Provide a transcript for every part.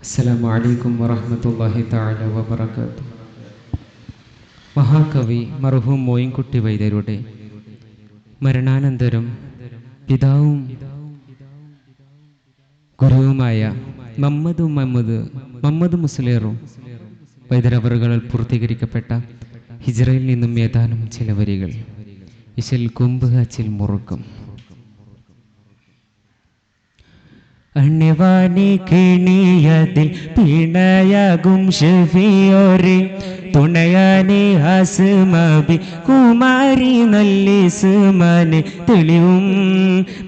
അസ്സലാമു അലൈക്കും വറഹ്മത്തുള്ളാഹി തആല വബറകാതുഹു. മഹാകവി മർഹൂം മോയിൻകുട്ടി വൈദ്യരുടെ മരണാനന്തരം പിതാവും ഗുരുവുമായ മമ്മദ് മുസ്ലിയാറും വൈദ്യരവറുകളാൽ പൂർത്തീകരിക്കപ്പെട്ട ഹിജ്റയിൽ നിന്നും ഏതാനും ചില വരികൾ. ഇശൽ കൊമ്പ് അച്ചിൽ മുറുക്കും. അണിവാണി കിണിയതിൽ പിണയാകും ഷഫിയോരെ തുണയാനെ ആസ്മാബി കുമാരി നല്ലിസ്മാനെ തെളിവും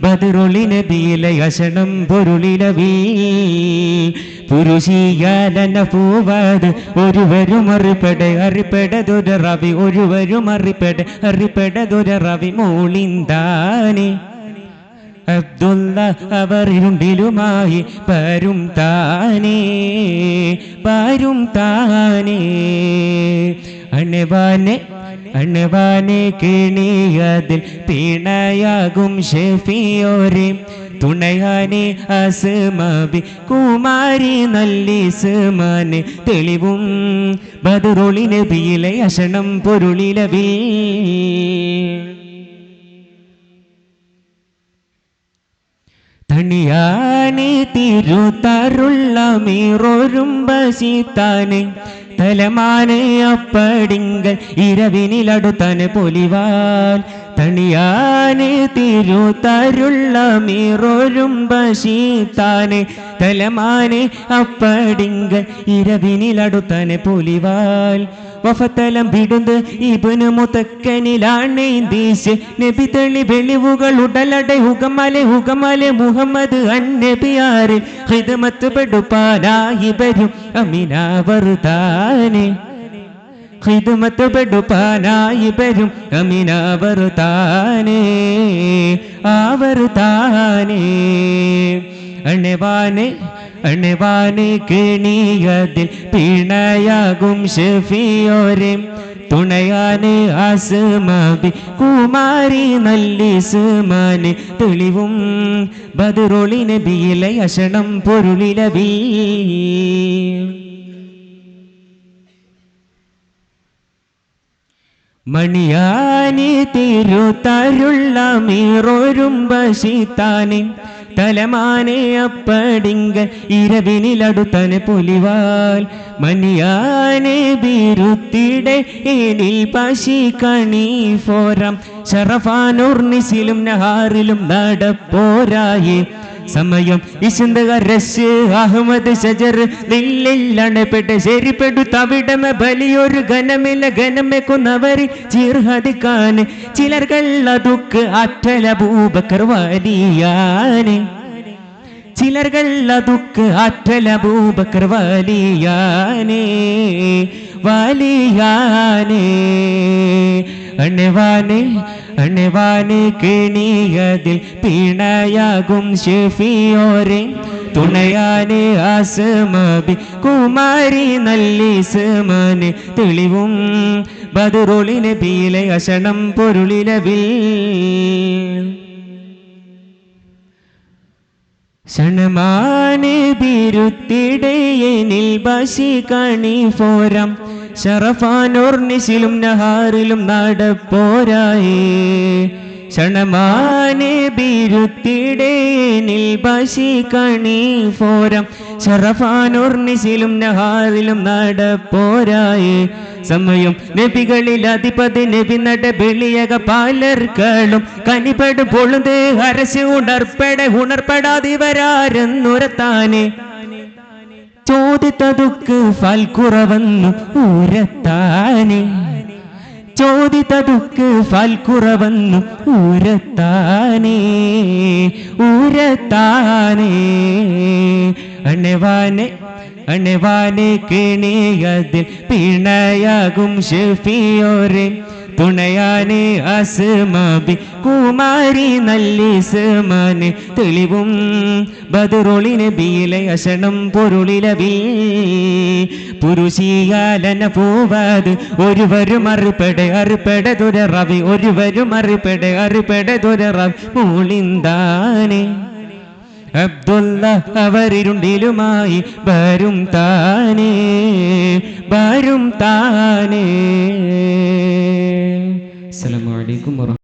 ബദറുളി നബിയിലെ അശണം പൊരുളിലവീ പുരുഷിയാലന പൂവാട് ഒരുവരും അറിപ്പെടതൊരവി ഒരുവരും അറിപ്പെടതൊരവി മോളിന്താനെ അബ്ദുള്ള അവർ ഇരുണ്ടിലുമായി പാരും താനേ അണവാനെ കിണിയതിൽ പിണയാകും ഷഫിയോരെ തുണയാനെ ആസ്മാബി കുമാരി നല്ലിസ്മാനെ തെളിവും ബദറുളി നബിയിലെ അശണം പൊരുളിലവീ തണിയാനെ തിരുത്തരുള്ള മീറോരും ബസിത്താനെ തലമാനെ അപ്പടിങ്കൽ ഇരവിനിലടുത്തനെ പൊലിവാൽ തണിയാനെ തിരുത്തരുള്ള മീറോരും ബസിത്താനെ തലമാനെ അപ്പടിങ്കൽ ഇരവിനിലടുത്തനെ പൊലിവാൽ വഫത്തലം വിടുന്ന് ഇബ്നു മുതക്കനിലാണ് ദീശ് നബി തെളി വെളിവുകൾ ഉടലടെ ഹുഗമലെ മുഹമ്മദ് അന്നബിയാരെ ഖിദ്മത്ത് പെടുപ്പാനായി വരും അമിനാവർതാനെ ഖിദ്മത്ത് പെടുപ്പാനായി വരും അമിനാവർതാനെ ആവർതാനെ അണവാനെ കിണിയതിൽ പിണയാകും ഷഫിയോരെ തുണയാനെ ആസ്മാബി കുമാരി നല്ലിസ്മാനെ തെളിവും ബദറുളി നബിയിലെ അശണം പൊരുളിലവീ മണിയാനി തിരുത്തരുള്ള മീറോരും ബസിത്താനെ തലമാനെ അപ്പടിങ്കൽ ഇരവിനിലടുത്തനെ പൊലിവാൽ മണിയാനെ ബിരുത്തിടെ ഏനിൽ പശി കണി ഫോരം ഷറഫാനൂർനിസിലും നഹാറിലും നടപ്പോരായേ സമയം ഇശന്തകരസ് അഹമ്മദ് ഷജർ ദില്ലില്ലണപ്പെട്ട് ശരിപ്പെട്ടു തവിടമ ബലിയൊരു ഗനമെ കൊന്നവരി ചീർഹദിക്കാൻ ചിലർകളതുക്ക് അറ്റലബൂബക്കർ വലിയാനെ ചിലർകളതുക്ക് അറ്റലബൂബക്കർ വലിയാനെ അണവാനെ കിണിയതിൽ പിണയാകും ഷഫിയോരെ തുണയാനെ ആസ്മാബി കുമാരി നല്ലിസ്മാനെ തെളിവും ബദറുളി നബിയിലെ അശണം പൊരുളിലവീ ഷണമാനെ ബിരുത്തിടയനിൽ ബശി കണി ഫോരം ഷറഫാനോർനിസിലും നഹാറിലും നടപ്പോരായേ ക്ഷണമാനെ ബിരുത്തിടേനിൽ ബശി കണി ഫോരം ഷറഫാനോർനിസിലും നഹാറിലും നടപ്പോരായേ സമയം നബികളിൽ അധിപതി നബി നട വെളിയക പലർക്കളും കനിപെട് പൊളുത് ഹരസ് ഉണർപ്പെടാതിവരാരെന്നുരത്താനെ ചോദിത്തതുക്ക് ഫൽക്കുറവന്നു ഊരത്താനെ ചോദിത്തതുക്ക് ഫൽക്കുറവന്നു ഊരത്താനെ അണവാനെ കിണിയതിൽ പിണയാകും ഷഫിയോരെ തുണയാനെ ആസ്മാബി കുമാരി നല്ലിസ്മാനെ തെളിവും ബദറുളി നബിയിലെ അശണം പൊരുളിലവീ പുരുഷിയാലന പൂവാത് ഒരുവരും അറിപ്പെടതൊരവി ഒരുവരും അറിപ്പെടതൊരവി മൂളിന്താനെ അബ്ദുള്ള അവരിരുണ്ടിലുമായി വരും താനേ വരും താനേ. അസ്സലാമു അലൈക്കും വറഹ്മത്തുള്ളാഹി.